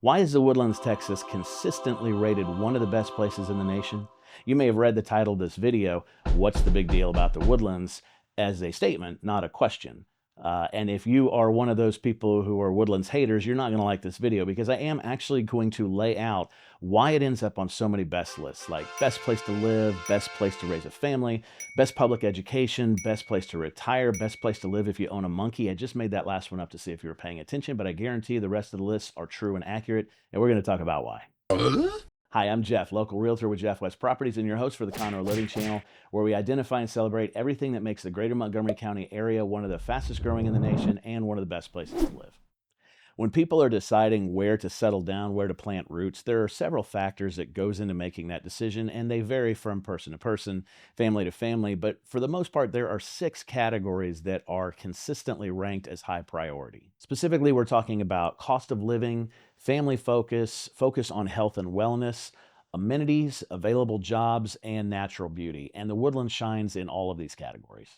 Why is the Woodlands, Texas consistently rated one of the best places in the nation? You may have read the title of this video, What's the Big Deal About the Woodlands, as a statement, not a question. And if you are one of those people who are Woodlands haters, you're not going to like this video because I am actually going to lay out why it ends up on so many best lists, like best place to live, best place to raise a family, best public education, best place to retire, best place to live if you own a monkey. I just made that last one up to see if you were paying attention, but I guarantee the rest of the lists are true and accurate, and we're going to talk about why. Hi, I'm Jeff, local realtor with Jeff West Properties and your host for the Conroe Living Channel, where we identify and celebrate everything that makes the greater Montgomery County area one of the fastest growing in the nation and one of the best places to live. When people are deciding where to settle down, where to plant roots, there are several factors that goes into making that decision, and they vary from person to person, family to family, but for the most part, there are 6 categories that are consistently ranked as high priority. Specifically, we're talking about cost of living, family focus, focus on health and wellness, amenities, available jobs, and natural beauty, and the Woodlands shines in all of these categories.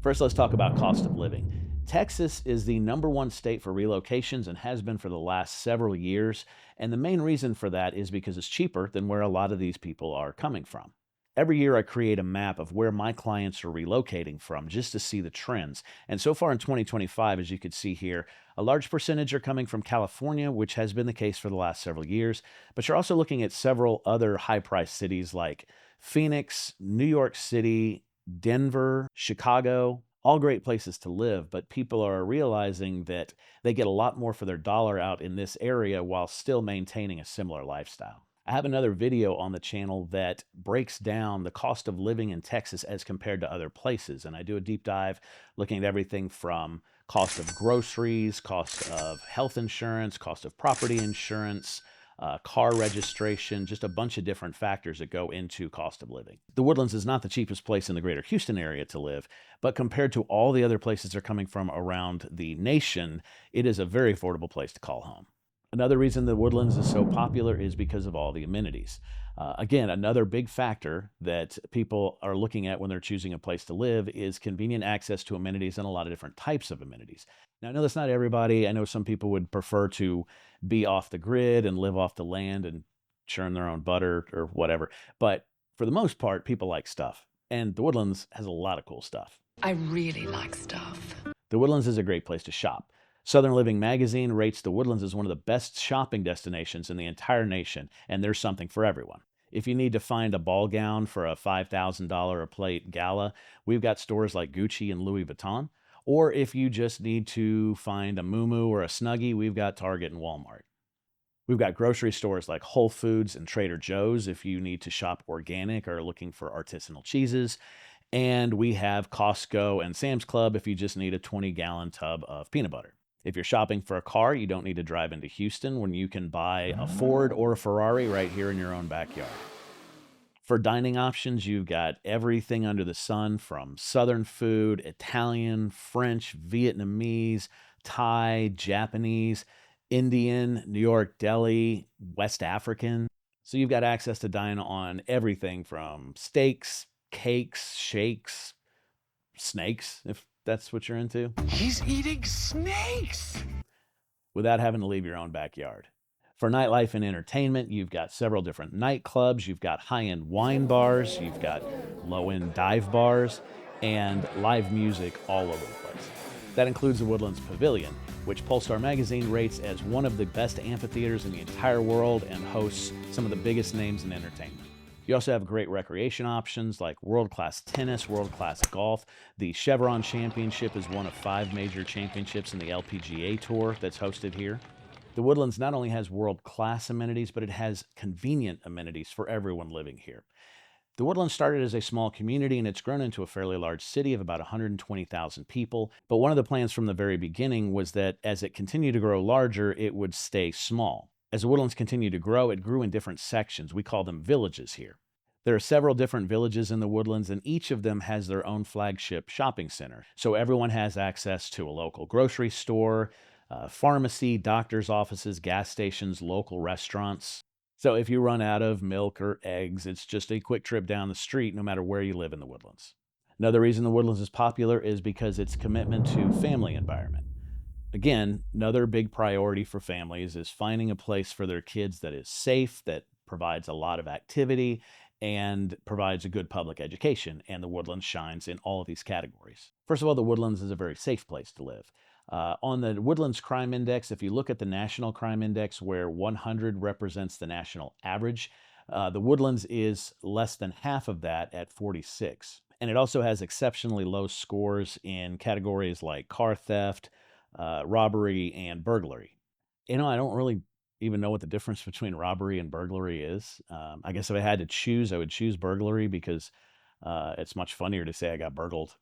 First, let's talk about cost of living. Texas is the #1 state for relocations and has been for the last several years. And the main reason for that is because it's cheaper than where a lot of these people are coming from. Every year I create a map of where my clients are relocating from just to see the trends. And so far in 2025, as you can see here, a large percentage are coming from California, which has been the case for the last several years. But you're also looking at several other high-priced cities like Phoenix, New York City, Denver, Chicago, all great places to live, but people are realizing that they get a lot more for their dollar out in this area while still maintaining a similar lifestyle. I have another video on the channel that breaks down the cost of living in Texas as compared to other places, and I do a deep dive looking at everything from cost of groceries, cost of health insurance, cost of property insurance, car registration, just a bunch of different factors that go into cost of living. The Woodlands is not the cheapest place in the greater Houston area to live, but compared to all the other places they're coming from around the nation, it is a very affordable place to call home. Another reason the Woodlands is so popular is because of all the amenities. Again, another big factor that people are looking at when they're choosing a place to live is convenient access to amenities and a lot of different types of amenities. Now, I know that's not everybody. I know some people would prefer to be off the grid and live off the land and churn their own butter or whatever. But for the most part, people like stuff. And the Woodlands has a lot of cool stuff. I really like stuff. The Woodlands is a great place to shop. Southern Living Magazine rates the Woodlands as one of the best shopping destinations in the entire nation, and there's something for everyone. If you need to find a ball gown for a $5,000 a plate gala, we've got stores like Gucci and Louis Vuitton. Or if you just need to find a muumuu or a Snuggie, we've got Target and Walmart. We've got grocery stores like Whole Foods and Trader Joe's if you need to shop organic or are looking for artisanal cheeses. And we have Costco and Sam's Club if you just need a 20-gallon tub of peanut butter. If you're shopping for a car, you don't need to drive into Houston when you can buy a Ford or a Ferrari right here in your own backyard. For dining options, you've got everything under the sun from Southern food, Italian, French, Vietnamese, Thai, Japanese, Indian, New York deli, West African. So you've got access to dine on everything from steaks, cakes, shakes, snakes, if that's what you're into. He's eating snakes! Without having to leave your own backyard. For nightlife and entertainment, you've got several different nightclubs, you've got high-end wine bars, you've got low-end dive bars, and live music all over the place. That includes the Woodlands Pavilion, which Polestar Magazine rates as one of the best amphitheaters in the entire world and hosts some of the biggest names in entertainment. You also have great recreation options like world-class tennis, world-class golf. The Chevron Championship is one of 5 major championships in the LPGA Tour that's hosted here. The Woodlands not only has world-class amenities, but it has convenient amenities for everyone living here. The Woodlands started as a small community and it's grown into a fairly large city of about 120,000 people. But one of the plans from the very beginning was that as it continued to grow larger, it would stay small. As the Woodlands continued to grow, it grew in different sections. We call them villages here. There are several different villages in the Woodlands, and each of them has their own flagship shopping center. So everyone has access to a local grocery store, pharmacy, doctor's offices, gas stations, local restaurants. So if you run out of milk or eggs, it's just a quick trip down the street no matter where you live in the Woodlands. Another reason the Woodlands is popular is because its commitment to family environment. Again, another big priority for families is finding a place for their kids that is safe, that provides a lot of activity, and provides a good public education. And the Woodlands shines in all of these categories. First of all, the Woodlands is a very safe place to live. On the Woodlands Crime Index, if you look at the National Crime Index, where 100 represents the national average, the Woodlands is less than half of that at 46. And it also has exceptionally low scores in categories like car theft, robbery, and burglary. I don't really even know what the difference between robbery and burglary is. I guess if I had to choose, I would choose burglary because it's much funnier to say I got burgled.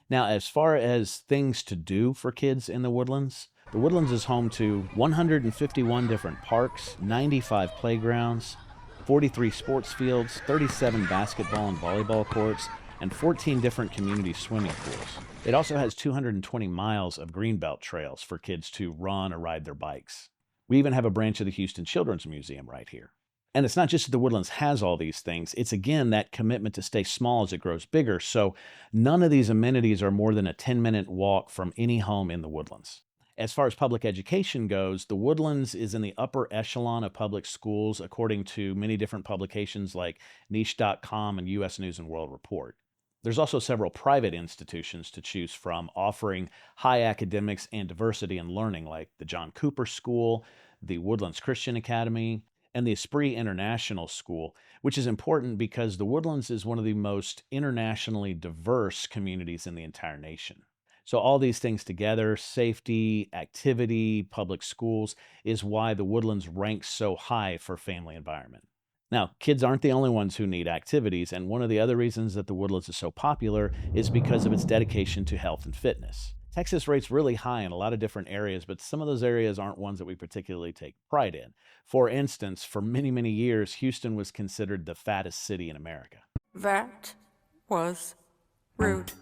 Now, as far as things to do for kids in the Woodlands is home to 151 different parks, 95 playgrounds, 43 sports fields, 37 basketball and volleyball courts, and 14 different community swimming pools. It also has 220 miles of greenbelt trails for kids to run or ride their bikes. We even have a branch of the Houston Children's Museum right here. And it's not just that the Woodlands has all these things, it's again that commitment to stay small as it grows bigger. So none of these amenities are more than a 10-minute walk from any home in the Woodlands. As far as public education goes, the Woodlands is in the upper echelon of public schools, according to many different publications like niche.com and U.S. News and World Report. There's also several private institutions to choose from, offering high academics and diversity in learning, like the John Cooper School, the Woodlands Christian Academy, and the Esprit International School, which is important because the Woodlands is one of the most internationally diverse communities in the entire nation. So all these things together, safety, activity, public schools, is why the Woodlands ranks so high for family environment. Now, kids aren't the only ones who need activities, and one of the other reasons that the Woodlands is so popular is because of its dedication to health and fitness. Texas rates really high in a lot of different areas, but some of those areas aren't ones that we particularly take pride in. For instance, for many, many years, Houston was considered the fattest city in America. That was rude.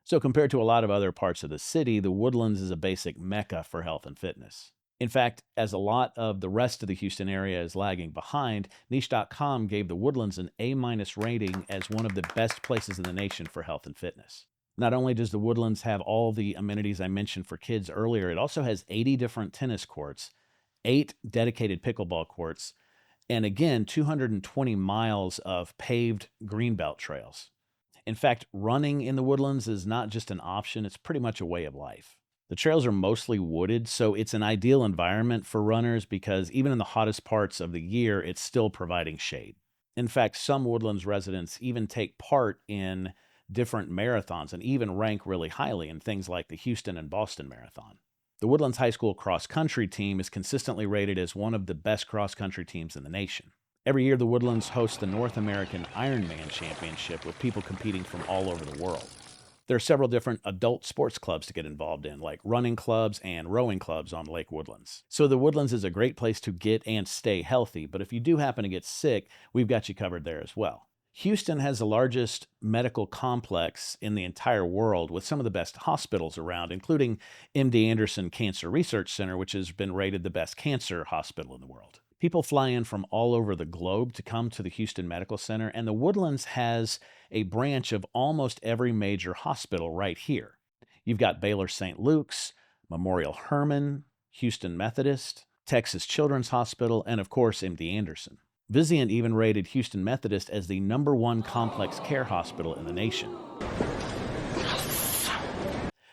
So compared to a lot of other parts of the city, the Woodlands is a basic mecca for health and fitness. In fact, as a lot of the rest of the Houston area is lagging behind, niche.com gave the Woodlands an A- rating as one of the best places in the nation for health and fitness. Not only does the Woodlands have all the amenities I mentioned for kids earlier, it also has 80 different tennis courts, 8 dedicated pickleball courts, and again, 220 miles of paved greenbelt trails. In fact, running in the Woodlands is not just an option, it's pretty much a way of life. The trails are mostly wooded, so it's an ideal environment for runners because even in the hottest parts of the year, it's still providing shade. In fact, some Woodlands residents even take part in different marathons and even rank really highly in things like the Houston and Boston Marathon. The Woodlands High School cross-country team is consistently rated as one of the best cross-country teams in the nation. Every year, the Woodlands hosts the North American Ironman Championship with people competing from all over the world. There are several different adult sports clubs to get involved in, like running clubs and rowing clubs on Lake Woodlands. So the Woodlands is a great place to get and stay healthy, but if you do happen to get sick, we've got you covered there as well. Houston has the largest medical complex in the entire world with some of the best hospitals around, including MD Anderson Cancer Research Center, which has been rated the best cancer hospital in the world. People fly in from all over the globe to come to the Houston Medical Center, and the Woodlands has a branch of almost every major hospital right here. You've got Baylor St. Luke's, Memorial Hermann, Houston Methodist, Texas Children's Hospital, and of course, MD Anderson. Vizient even rated Houston Methodist as the #1 complex care hospital in the nation.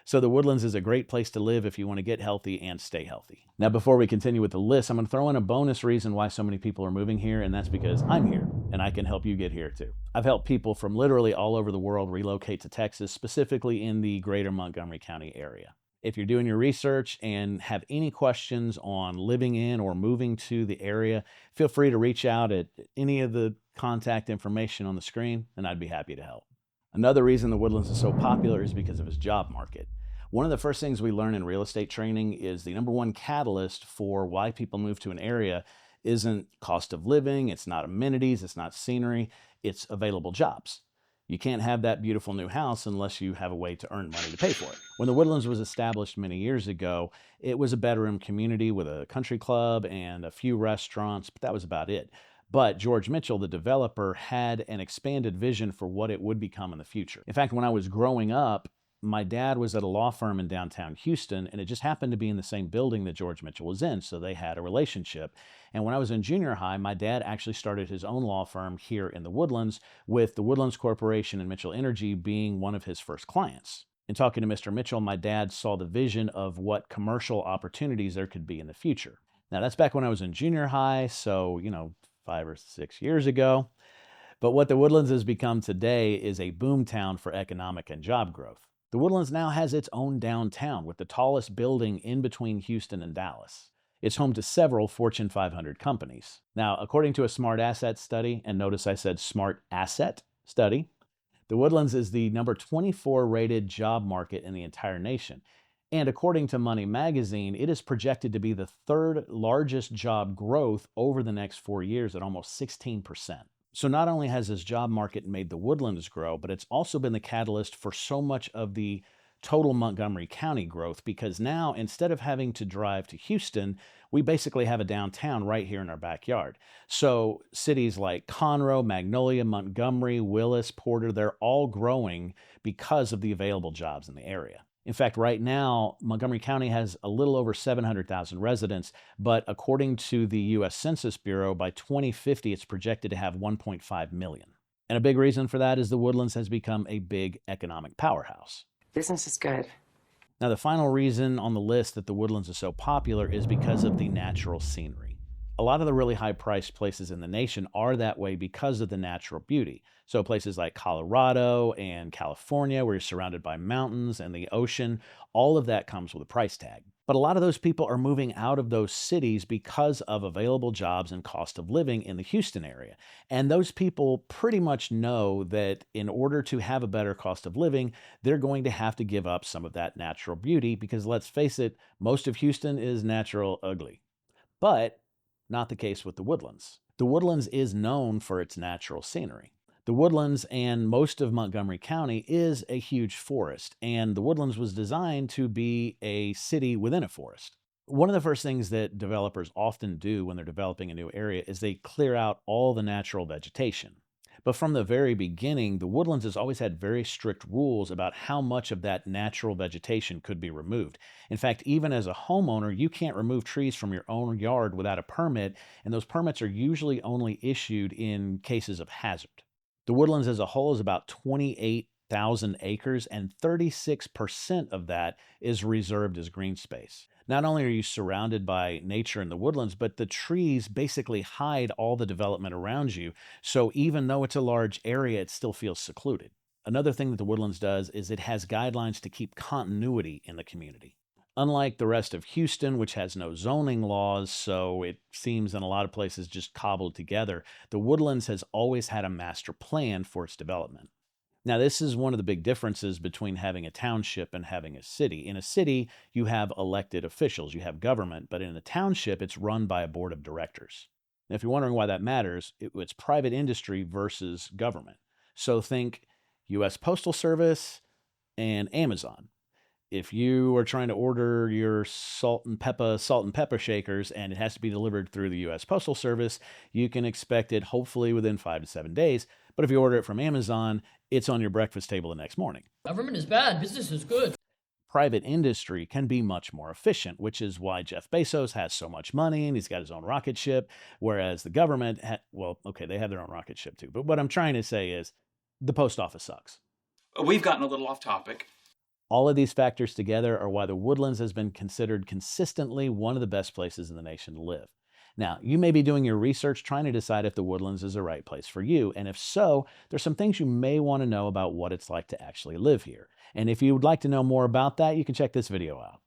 So the Woodlands is a great place to live if you want to get healthy and stay healthy. Now, before we continue with the list, I'm going to throw in a bonus reason why so many people are moving here, and that's because I'm here, and I can help you get here too. I've helped people from literally all over the world relocate to Texas, specifically in the greater Montgomery County area. If you're doing your research and have any questions on living in or moving to the area, feel free to reach out at any of the contact information on the screen, and I'd be happy to help. Another reason the Woodlands is so popular is because of its job market. One of the first things we learn in real estate training is the #1 catalyst for why people move to an area isn't cost of living, it's not amenities, it's not scenery, it's available jobs. You can't have that beautiful new house unless you have a way to earn money to pay for it. When the Woodlands was established many years ago, it was a bedroom community with a country club and a few restaurants, but that was about it. But George Mitchell, the developer, had an expanded vision for what it would become in the future. In fact, when I was growing up, my dad was at a law firm in downtown Houston, and it just happened to be in the same building that George Mitchell was in, so they had a relationship. And when I was in junior high, my dad actually started his own law firm here in the Woodlands, with the Woodlands Corporation and Mitchell Energy being one of his first clients. In talking to Mr. Mitchell, my dad saw the vision of what commercial opportunities there could be in the future. Now, that's back when I was in junior high, so, 5 or 6 years ago. But what the Woodlands has become today is a boom town for economic and job growth. The Woodlands now has its own downtown with the tallest building in between Houston and Dallas. It's home to several Fortune 500 companies. Now, according to a smart asset study, and notice I said smart asset study, the Woodlands is the number 24 rated job market in the entire nation. And according to Money Magazine, it is projected to be the third largest job growth over the next 4 years at almost 16%. So not only has this job market made the Woodlands grow, but it's also been the catalyst for so much of the total Montgomery County growth, because now instead of having to drive to Houston, we basically have a downtown right here in our backyard. So cities like Conroe, Magnolia, Montgomery, Willis, Porter, they're all growing because of the available jobs in the area. In fact, right now, Montgomery County has a little over 700,000 residents, but according to the U.S. Census Bureau, by 2050, it's projected to have 1.5 million. And a big reason for that is the Woodlands has become a big economic powerhouse. Business is good. Now, the final reason on the list that the Woodlands is so popular is because of the natural scenery. A lot of the really high-priced places in the nation are that way because of the natural beauty. So places like Colorado and California, where you're surrounded by mountains and the ocean, all of that comes with a price tag. But a lot of those people are moving out of those cities because of available jobs and cost of living in the Houston area. And those people pretty much know that in order to have a better cost of living, they're going to have to give up some of that natural beauty, because let's face it, most of Houston is natural ugly. But not the case with the Woodlands. The Woodlands is known for its natural scenery. The Woodlands and most of Montgomery County is a huge forest, and the Woodlands was designed to be a city within a forest. One of the first things that developers often do when they're developing a new area is they clear out all the natural vegetation. But from the very beginning, the Woodlands has always had very strict rules about how much of that natural vegetation could be removed. In fact, even as a homeowner, you can't remove trees from your own yard without a permit, and those permits are usually only issued in cases of hazard. The Woodlands as a whole is about 28,000 acres, and 36% of that is reserved as green space. Not only are you surrounded by nature in the Woodlands, but the trees basically hide all the development around you. So even though it's a large area, it still feels secluded. Another thing that the Woodlands does is it has guidelines to keep continuity in the community. Unlike the rest of Houston, which has no zoning laws, so it seems in a lot of places just cobbled together, the Woodlands has always had a master plan for its development. Now, this is one of the big differences between having a township and having a city. In a city, you have elected officials, you have government, but in a township, it's run by a board of directors. Now, if you're wondering why that matters, it's private industry versus government. So think U.S. Postal Service and Amazon. If you are trying to order your salt and pepper shakers and it has to be delivered through the U.S. Postal Service, you can expect it hopefully within 5 to 7 days. But if you order it from Amazon, it's on your breakfast table the next morning. Government is bad, business is good. Private industry can be much more efficient, which is why Jeff Bezos has so much money and he's got his own rocket ship, whereas the government, they have their own rocket ship too. But what I'm trying to say is the post office sucks. We've gotten a little off topic. All of these factors together are why the Woodlands has been considered consistently one of the best places in the nation to live. Now, you may be doing your research trying to decide if the Woodlands is the right place for you, and if so, there's some things you may want to know about what it's like to actually live here. And if you would like to know more about that, you can check this video out.